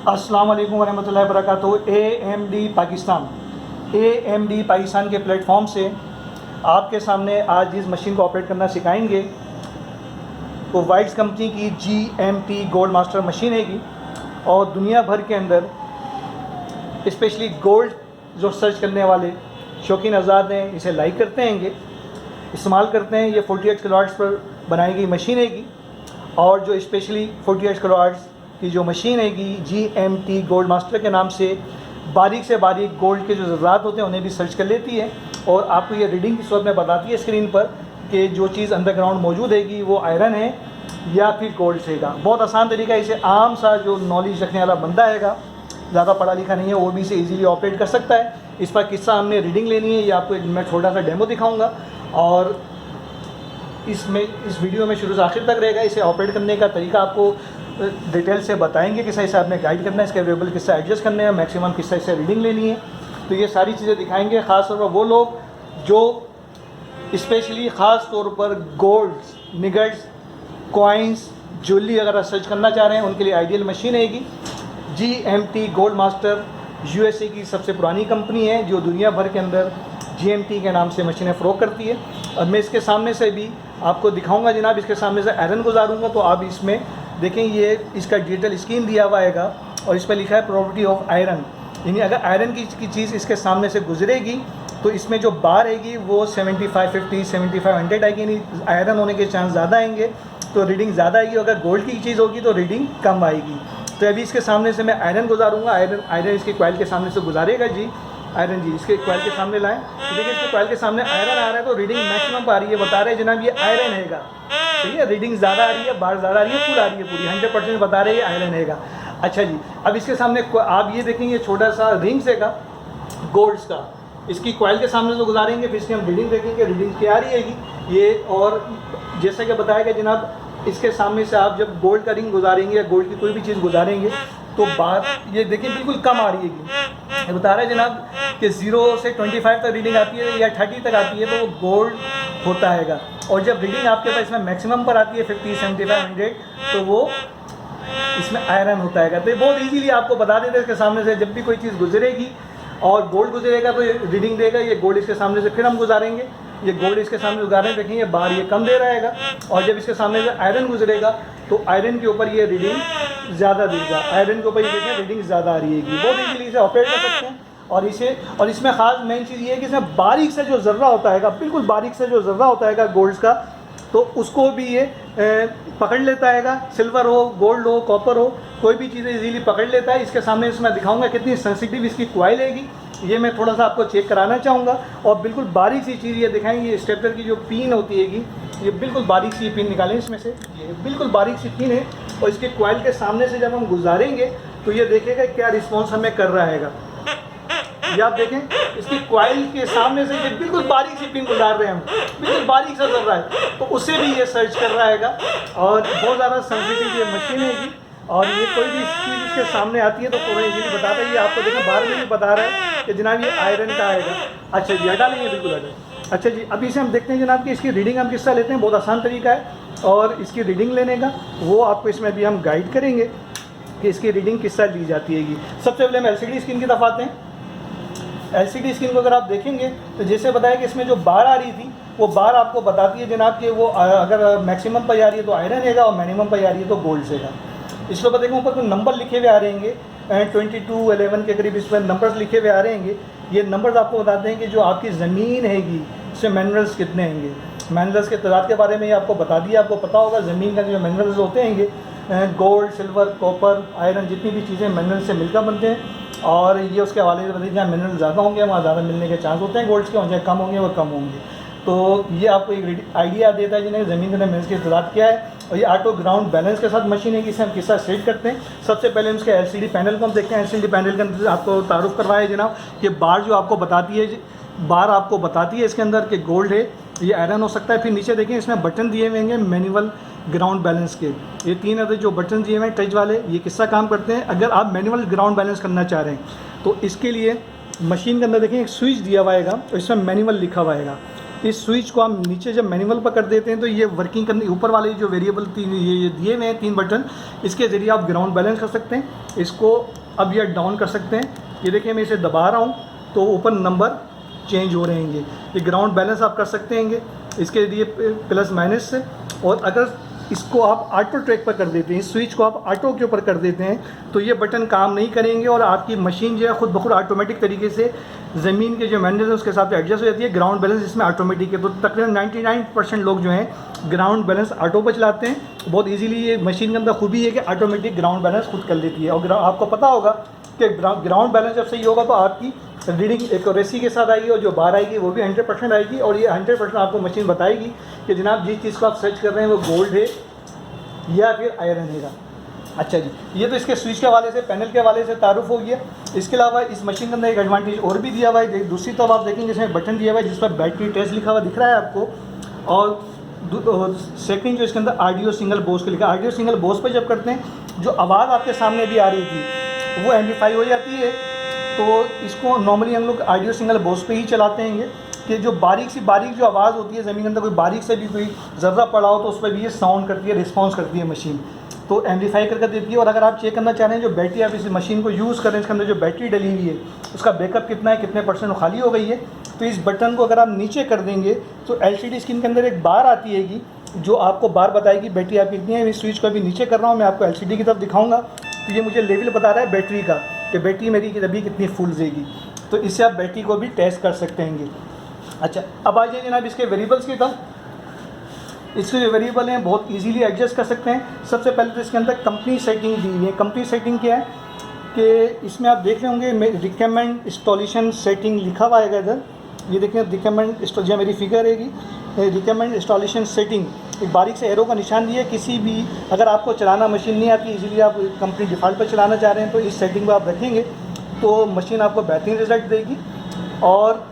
अस्सलाम वालेकुम वरहमतुल्लाहि वबरकातुहू। AMD पाकिस्तान के प्लेटफॉर्म से आपके सामने आज इस मशीन को ऑपरेट करना सिखाएंगे। तो वाइट्स कंपनी की GMT गोल्ड मास्टर मशीन हैगी और दुनिया भर के अंदर स्पेशली गोल्ड जो सर्च करने वाले शौकीन आज़ाद हैं इसे लाइक करते हैंगे, इस्तेमाल करते हैं। ये 48 किलोवाट्स पर बनाई गई मशीन हैगी और जो स्पेशली 48 किलोवाट्स की जो मशीन हैगी GMT गोल्ड मास्टर के नाम से बारीक से बारीक गोल्ड के जो ज़रात होते हैं उन्हें भी सर्च कर लेती है और आपको ये रीडिंग की सूरत में बताती है स्क्रीन पर कि जो चीज़ अंडरग्राउंड मौजूद हैगी वो आयरन है या फिर गोल्ड से हैगा। बहुत आसान तरीका है, इसे आम सा जो नॉलेज रखने वाला बंदा हैगा, ज़्यादा पढ़ा लिखा नहीं है, वो भी इसे ईजीली ऑपरेट कर सकता है। इस पर किस्सा हमने रीडिंग लेनी है, ये आपको मैं छोटा सा डेमो दिखाऊँगा और इस वीडियो में शुरू से आखिर तक रहेगा। इसे ऑपरेट करने का तरीका आपको डिटेल से बताएंगे, किस हिसाब आपने गाइड करना है, इसके वेरिएबल किस्सा एडजस्ट करने हैं, मैक्सिमम किस्सा इससे रीडिंग लेनी है, तो ये सारी चीज़ें दिखाएंगे। ख़ास तौर पर वो लोग जो स्पेशली ख़ास तौर पर गोल्ड्स, निगट्स, कॉइन्स, ज्वेलरी वगैरह सर्च करना चाह रहे हैं उनके लिए आइडियल मशीन हैगी। GMT गोल्ड मास्टर USA की सबसे पुरानी कंपनी है जो दुनिया भर के अंदर GMT के नाम से मशीनें फ़रोख्त करती है। और मैं इसके सामने से भी आपको दिखाऊंगा जनाब, इसके सामने से आयरन गुजारूंगा तो आप इसमें देखें ये इसका डिजिटल स्क्रीन दिया हुआ है और इस पर लिखा है प्रॉपर्टी ऑफ आयरन, यानी अगर आयरन की चीज़ इसके सामने से गुजरेगी तो इसमें जो बार आएगी वो 7550 7500 आएगी, यानी आयरन होने के चांस ज़्यादा आएंगे तो रीडिंग ज़्यादा आएगी। अगर गोल्ड की चीज़ होगी तो रीडिंग कम आएगी। तो अभी इसके सामने से मैं आयरन गुजारूंगा, आयरन इसके कॉइल के सामने से गुजारेगा जी। आयरन जी इसके कॉइल के सामने लाएं तो देखिए इसके कॉइल के सामने आयरन आ रहा है तो रीडिंग मैक्सिमम आ रही है, बता रहे हैं जनाब ये आयरन हैगा, ठीक है। रीडिंग ज़्यादा आ रही है, बार ज़्यादा आ रही है, फुल आ रही है, पूरी 100% बता रहे हैं आयरन हैगा। अच्छा जी, अब इसके सामने आप ये देखेंगे छोटा सा रिंग्स हैगा गोल्ड्स का, इसकी कॉइल के सामने से गुजारेंगे, फिर इसकी हम रीडिंग देखेंगे रीडिंग क्या आ रही हैगी ये। और जैसा कि बताया गया जनाब, इसके सामने से आप जब गोल्ड का रिंग गुजारेंगे या गोल्ड की कोई भी चीज़ गुजारेंगे तो बात ये देखिए बिल्कुल कम आ रही है। ये बता रहा है जनाब कि 0 से 25 तक रीडिंग आती है या 30 तक आती है तो वो गोल्ड होता हैगा। और जब रीडिंग आपके पास इसमें मैक्सिमम पर आती है 50 75 100 तो वो इसमें आयरन होता हैगा। तो ये बहुत इजीली आपको बता देते हैं इसके सामने से जब भी कोई चीज़ गुजरेगी और गोल्ड गुजरेगा तो ये रीडिंग देगा, ये गोल्ड इसके सामने से फिर हम गुजारेंगे, ये गोल्ड इसके सामने गुजारे देखें ये बार ये कम दे रहेगा और जब इसके सामने से आयरन गुजरेगा तो आयरन के ऊपर ये रीडिंग ज़्यादा देगा, आयरन के ऊपर ये देखें रीडिंग ज़्यादा आ रही है। बहुत इजीली इसे ऑपरेट कर सकते हैं और इसमें ख़ास मेन चीज़ ये है कि इसमें बारीक से जो ज़र्रा होता है, बिल्कुल बारीक से जो ज़र्रा होता है गोल्ड्स का, तो उसको भी ये पकड़ लेता है। सिल्वर हो, गोल्ड हो, कॉपर हो, कोई भी चीज़ें इजीली पकड़ लेता है। इसके सामने इसमें दिखाऊंगा कितनी सेंसिटिव इसकी कॉइल हैगी, ये मैं थोड़ा सा आपको चेक कराना चाहूँगा। और बिल्कुल बारीक सी चीज़ ये दिखाएंगे, स्टेपलर की जो पिन होती हैगी ये बिल्कुल बारीक सी पिन निकालें इसमें से, ये बिल्कुल बारीक सी पिन है और इसके कॉइल के सामने से जब हम गुजारेंगे तो ये देखेगा क्या रिस्पॉन्स हमें कर रहा हैगा। ये आप देखें इसकी कॉइल के सामने से ये बिल्कुल बारीक सी पिन गुजार रहे हैं हम, बिल्कुल बारीक सा चल रहा है तो उससे भी ये सर्च कर रहा हैगा। और बहुत ज़्यादा सेंसिटिव ये मशीन हैगी और ये कोई भी चीज़ इसके सामने आती है तो पूरा इजीली बताता है। ये आपको देखें बाहर में भी बता रहा है कि जनाब ये आयरन का आएगा। अच्छा जी हटा लेंगे, बिल्कुल हटा। अच्छा जी, अभी से हम देखते हैं जनाब कि इसकी रीडिंग हम किससे लेते हैं। बहुत आसान तरीका है और इसकी रीडिंग लेने का वो आपको इसमें भी हम गाइड करेंगे कि इसकी रीडिंग किससे ली जाती हैगी। सबसे पहले हम LCD स्क्रीन की तरफ आते हैं। LCD स्क्रीन को अगर आप देखेंगे तो जैसे बताया कि इसमें जो बार आ रही थी वो बार आपको बताती है जनाब कि वो अगर मैक्सिमम पर आ रही है तो आयरन हैगा और मिनिमम पर आ रही है तो गोल्ड सेगा। इसके ऊपर देखें ऊपर कोई नंबर लिखे हुए आ रहे हैं 22 11 के करीब इसमें नंबर्स लिखे हुए आ रहे हैं। ये नंबर्स आपको बताते हैं कि जो आपकी ज़मीन हैगी उसमें मिनरल्स कितने हैंगे। मिनरल्स के तादाद के बारे में ये आपको बता दिया, आपको पता होगा ज़मीन का जो मिनरल्स होते हैं गोल्ड, सिल्वर, कॉपर, आयरन, जितनी भी चीज़ें मिनरल से मिलकर बनते हैं। और ये उसके हवाले से बताइए जहाँ मिनरल ज़्यादा होंगे वहाँ ज़्यादा मिलने के चांस होते हैं गोल्ड्स के, जहाँ कम होंगे वो कम होंगे। तो ये आपको एक आइडिया देता है जिन्हें ज़मीन के अंदर मिनरल्स की तादाद क्या है। और ये ऑटो ग्राउंड बैलेंस के साथ मशीन है कि इसे हम किस तरह सेट करते हैं। सबसे पहले हम इसके LCD पैनल को हम देखते हैं। LCD पैनल के अंदर आपको तारुफ करवाया जनाब कि बार जो आपको बताती है, बार आपको बताती है इसके अंदर कि गोल्ड है, ये आयरन हो सकता है। फिर नीचे देखें इसमें बटन दिए हुए हैं मैनुअल ग्राउंड बैलेंस के, ये 3 अदर जो बटन दिए हुए हैं टच वाले, ये किसका काम करते हैं। अगर आप मैनुअल ग्राउंड बैलेंस करना चाह रहे हैं तो इसके लिए मशीन के अंदर देखें एक स्विच दिया हुआ है और इसमें मैनुअल लिखा हुआ है। इस स्विच को हम नीचे जब मैनुअल पर कर देते हैं तो ये वर्किंग करने ऊपर वाले जो वेरिएबल ये दिए हुए हैं 3 बटन, इसके ज़रिए आप ग्राउंड बैलेंस कर सकते हैं, इसको अप या डाउन कर सकते हैं। ये देखिए मैं इसे दबा रहा हूँ तो ऊपर नंबर चेंज हो रहे हैं। ये ग्राउंड बैलेंस आप कर सकते हैं इसके लिए प्लस माइनस से। और अगर इसको आप ऑटो ट्रैक पर कर देते हैं, इस स्विच को आप ऑटो के ऊपर कर देते हैं तो ये बटन काम नहीं करेंगे और आपकी मशीन जो है खुद ब खुद ऑटोमेटिक तरीके से ज़मीन के जो मैनुअल है उसके साथ एडजस्ट हो जाती है। ग्राउंड बैलेंस इसमें ऑटोमेटिक है। तो तकरीबन 99% लोग जो हैं ग्राउंड बैलेंस ऑटो पर चलाते हैं। बहुत ईजीली ये मशीन के अंदर खूबी है कि ऑटोमेटिक ग्राउंड बैलेंस खुद कर लेती है। और आपको पता होगा कि ग्राउंड बैलेंस जब सही होगा तो आपकी रीडिंग एक्यूरेसी के साथ आएगी और जो बाहर आएगी वो भी 100% आएगी। और ये 100% आपको मशीन बताएगी कि जनाब जिस चीज़ को आप सर्च कर रहे हैं वो गोल्ड है या फिर आयरन है। अच्छा जी, ये तो इसके स्विच के हवाले से, पैनल के हवाले से तारुफ हो गया। इसके अलावा इस मशीन के अंदर एक एडवांटेज और भी दिया हुआ है। दूसरी तरफ आप देखेंगे इसमें बटन दिया हुआ है जिस पर बैटरी टेस्ट लिखा हुआ दिख रहा है आपको। और सेकंड जो इसके अंदर ऑडियो सिंगल बोस के लिखा है। ऑडियो सिंगल बोस पर जब करते हैं जो आवाज़ आपके सामने भी आ रही थी वो एम्पलीफाई हो जाती है। तो इसको नॉर्मली हम लोग ऑडियो सिंगल बोस पे ही चलाते हैं कि जो बारीक जो आवाज़ होती है ज़मीन के अंदर कोई बारीक से भी कोई ज़र्रा पड़ा हो तो उस पर भी ये साउंड करती है, रिस्पॉन्स करती है मशीन, तो एम्पलीफाई करके देती है। और अगर आप चेक करना चाह रहे हैं जो बैटरी आप इस मशीन को यूज़ करें, इसके अंदर जो बैटरी डली हुई है उसका बैकअप कितना है, कितने % खाली हो गई है, तो इस बटन को अगर आप नीचे कर देंगे तो LCD स्क्रीन के अंदर एक बार आती है जो आपको बार बताएगी बैटरी आपकी कितनी है। इस स्विच को अभी नीचे कर रहा हूँ, मैं आपको LCD की तरफ दिखाऊँगा तो ये मुझे लेवल बता रहा है बैटरी का कि बैटरी मेरी अभी कितनी फुल जाएगी। तो इससे आप बैटरी को भी टेस्ट कर सकते हैं। अच्छा, अब आ जाइए जनाब इसके वेरिएबल्स की तरफ। इसके जो वेरिएबल हैं बहुत इजीली एडजस्ट कर सकते हैं। सबसे पहले तो इसके अंदर कंपनी सेटिंग दी हुई है। कंपनी सेटिंग क्या है कि इसमें आप देख रहे होंगे रिकमेंड इंस्टॉलेशन सेटिंग लिखा हुआ है इधर। ये देखें रिकमेंड जो मेरी फिगर है रिकमेंड इंस्टॉलेशन सेटिंग, एक बारीक से एरो का निशान दिया है। किसी भी अगर आपको चलाना मशीन नहीं आती, इजीली आप कंपनी डिफ़ॉल्ट पर चलाना चाह रहे हैं तो इस सेटिंग को आप रखेंगे तो मशीन आपको बेहतरीन रिजल्ट देगी और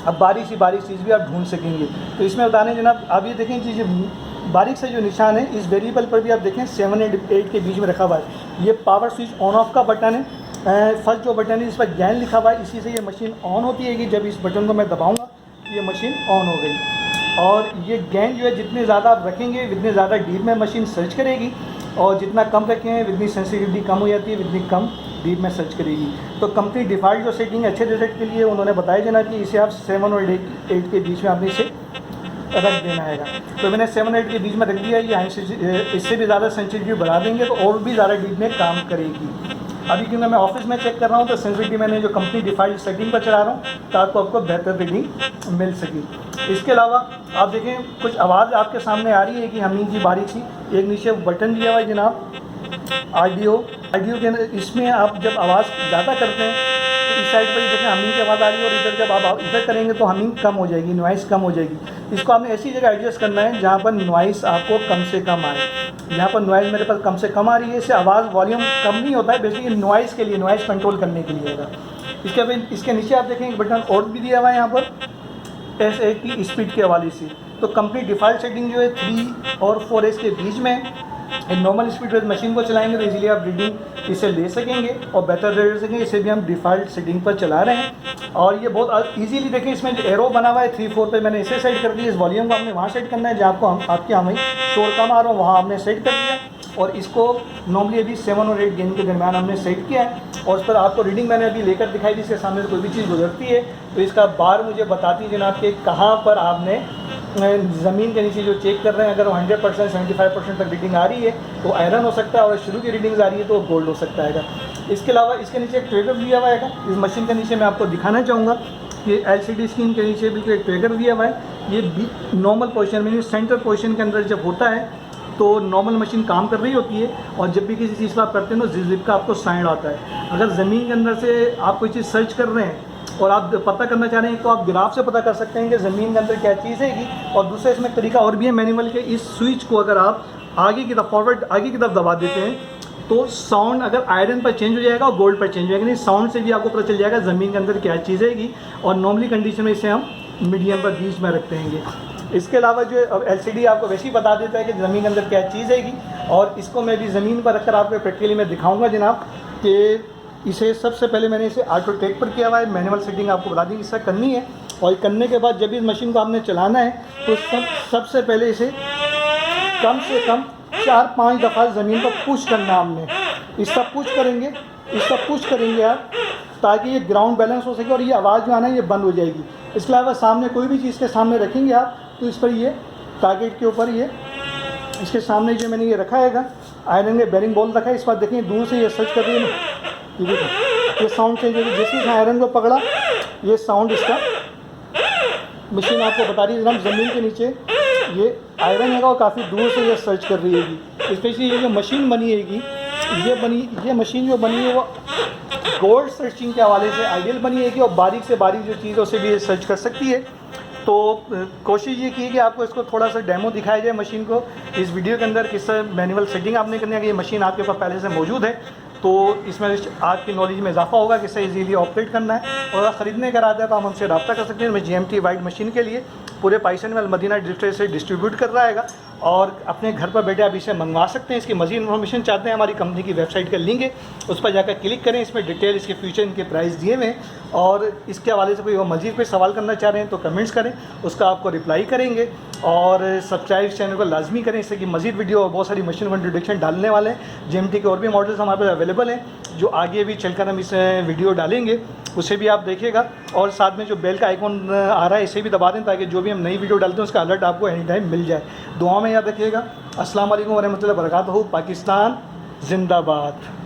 अब बारीक चीज़ भी आप ढूंढ सकेंगे। तो इसमें बताने जनाब आप ये देखें जी बारीक से जो निशान है इस वेरिएबल पर भी आप देखें 7 और 8 के बीच में रखा हुआ है। ये पावर स्विच ऑन ऑफ का बटन है। फर्स्ट जो बटन है इस पर गैन लिखा हुआ है, इसी से ये मशीन ऑन होती है कि जब इस बटन को मैं दबाऊँगा ये मशीन ऑन हो गई। और ये गैन जो है जितने ज़्यादा आप रखेंगे उतने ज़्यादा डीप में मशीन सर्च करेगी और जितना कम रखें उतनी सेंसिटिविटी कम हो जाती है, उतनी कम डीप में सर्च करेगी। तो कंपनी डिफ़ॉल्ट जो सेटिंग है अच्छे रिजल्ट के लिए उन्होंने बताया जाना कि इसे आप 7 और 8 के बीच में आपने इसे रख देना है। तो मैंने 7 और 8 के बीच में रख दिया। ये इससे भी ज़्यादा सेंसिटिविटी बढ़ा देंगे तो और भी ज़्यादा डीप में काम करेगी। अभी क्योंकि मैं ऑफिस में चेक कर रहा हूँ तो सेंसिटिविटी मैंने जो कंपनी डिफ़ॉल्ट सेटिंग पर चला रहा हूँ ताकि आपको बेहतर रीडिंग मिल सके। इसके अलावा आप देखें कुछ आवाज़ आपके सामने आ रही है कि हमिंग की बारीक सी। एक नीचे बटन दिया हुआ है जनाब ऑडियो के अंदर, इसमें आप जब आवाज़ ज़्यादा करते हैं तो इस साइड पर देखें हमिंग की आवाज़ आ रही है और इधर जब आप इधर करेंगे तो हमिंग कम हो जाएगी, नॉइस कम हो जाएगी। इसको आपने ऐसी जगह एडजस्ट करना है जहाँ पर नॉइस आपको कम से कम आए। यहाँ पर नॉइस मेरे पास कम से कम आ रही है, इससे आवाज़ वॉल्यूम कम नहीं होता है, बेसिकली नॉइस के लिए, नॉइस कंट्रोल करने के लिए होगा। इसके नीचे आप देखें एक बटन और भी दिया हुआ है यहाँ पर S8 की स्पीड के हवाले से। तो कंपनी डिफ़ॉल्ट सेटिंग जो है 3 और 4S के बीच में नॉर्मल स्पीड पर मशीन को चलाएंगे तो इजीली आप रीडिंग इसे ले सकेंगे और बेहतर रेट सकेंगे। इसे भी हम डिफ़ॉल्ट सेटिंग पर चला रहे हैं और ये बहुत इजीली देखें इसमें जो एरो बना हुआ है 3-4 पे मैंने इसे सेट कर दिया। इस वॉल्यूम को हमने वहाँ सेट करना है जहाँ आपको आपके हमें शोर कम आ रहा हो वहाँ हमने सेट कर दिया और इसको नॉर्मली अभी 7 और 8 गेंद के दरमियान हमने सेट किया है। और उस पर आपको रीडिंग मैंने अभी लेकर दिखाई दी। इसके सामने से कोई भी चीज़ गुजरती है तो इसका बार मुझे बताती है जनाब कि कहाँ पर आपने ज़मीन के नीचे जो चेक कर रहे हैं अगर 100% 75% तक रीडिंग आ रही है तो आयरन हो सकता है और शुरू की रीडिंग्स आ रही है तो गोल्ड हो सकता है। इसके अलावा इसके नीचे एक ट्रैकर दिया हुआ है। इस मशीन के नीचे मैं आपको दिखाना चाहूँगा कि LCD स्क्रीन के नीचे बिल्कुल एक ट्रैकर दिया हुआ है। ये नॉर्मल पोजीशन में सेंटर पोजीशन के अंदर जब होता है तो नॉर्मल मशीन काम कर रही होती है और जब भी किसी चीज़ को आप करते हैं तो जिप का आपको साउंड आता है। अगर ज़मीन के अंदर से आप कोई चीज़ सर्च कर रहे हैं और आप पता करना चाह रहे हैं तो आप ग्राफ से पता कर सकते हैं कि ज़मीन के अंदर क्या चीज़ है। और दूसरा इसमें तरीका और भी है मैनुअल के, इस स्विच को अगर आप आगे की तरफ फॉरवर्ड आगे की तरफ दबा देते हैं तो साउंड अगर आयरन पर चेंज हो जाएगा और गोल्ड पर चेंज हो जाएगा। नहीं, साउंड से भी आपको पता चल जाएगा ज़मीन के अंदर क्या चीज़ है। और नॉर्मली कंडीशन में इसे हम मीडियम पर बीच में रखते हैं। इसके अलावा जो LCD आपको वैसे ही बता देता है कि ज़मीन के अंदर क्या चीज़ है। और इसको मैं भी ज़मीन पर रखकर आपको प्रैक्टिकली मैं दिखाऊँगा जनाब कि इसे सबसे पहले मैंने इसे ऑटो टेक पर किया हुआ है। मैनुअल सेटिंग आपको बता दी किस तरह करनी है। और करने के बाद जब इस मशीन को आपने चलाना है तो सबसे पहले इसे कम से कम 4-5 दफ़ा ज़मीन पर पुश करना आपने। इसका पुश करेंगे आप, ताकि ये ग्राउंड बैलेंस हो सके और ये आवाज़ जो आना है ये बंद हो जाएगी। इसके अलावा सामने कोई भी चीज़ के सामने रखेंगे आप तो इस पर ये टारगेट के ऊपर ये इसके सामने जो मैंने ये रखा है आयरन में बेरिंग बॉल रखा है, इस पर देखें दूर से ये सर्च कर रही है ना, ये देखो ये साउंड चेंज होगी। जैसे ही आयरन को पकड़ा ये साउंड इसका मशीन आपको बता रही है जनाब ज़मीन के नीचे ये आयरन है वो काफ़ी दूर से ये सर्च कर रही है। स्पेशली ये जो मशीन बनी है ये मशीन जो बनी है वो गोल्ड सर्चिंग के हवाले से आइडियल बनी है और बारीक से बारीक जो चीज़ है उसे भी ये सर्च कर सकती है। तो कोशिश ये की कि आपको इसको थोड़ा सा डेमो दिखाया जाए मशीन को इस वीडियो के अंदर, किस मैनुअल सेटिंग आपने करनी है कि ये मशीन आपके पास पहले से मौजूद है, तो इसमें आपकी नॉलेज में इजाफा होगा कि इसे इजीली ऑपरेट करना है। और अगर ख़रीदने का इरादा है तो आप हमसे रब्ता कर सकते हैं। मैं GMT वाइड मशीन के लिए पूरे पाकिस्तान में अल-मदीना डिस्ट्रिक्ट से डिस्ट्रीब्यूट कर रहा है और अपने घर पर बैठे आप इसे मंगवा सकते हैं। इसकी मज़ीद इन्फॉर्मेशन चाहते हैं हमारी कंपनी की वेबसाइट का लिंक है, उस पर जाकर क्लिक करें। इसमें डिटेल इसके फ्यूचर इनके प्राइस दिए हुए हैं और इसके हवाले से कोई मज़ीद कोई सवाल करना चाह रहे हैं तो कमेंट्स करें, उसका आपको रिप्लाई करेंगे। और सब्सक्राइब चैनल को लाजमी करें, इससे कि मज़ीद वीडियो और बहुत सारी मशीन को इंट्रोडक्शन डालने वाले हैं। GMT के और भी मॉडल्स हमारे पास अवेलेबल हैं जो आगे भी चलकर हम इस वीडियो डालेंगे, उसे भी आप देखिएगा। और साथ में जो बेल का आइकॉन आ रहा है इसे भी दबा दें ताकि जो भी हम नई वीडियो डालते हैं उसका अलर्ट आपको एनी टाइम मिल जाए। दुआ में याद रखिएगा। अस्सलाम वालेकुम वरहमतुल्लाहि वबरकातुहू। पाकिस्तान जिंदाबाद।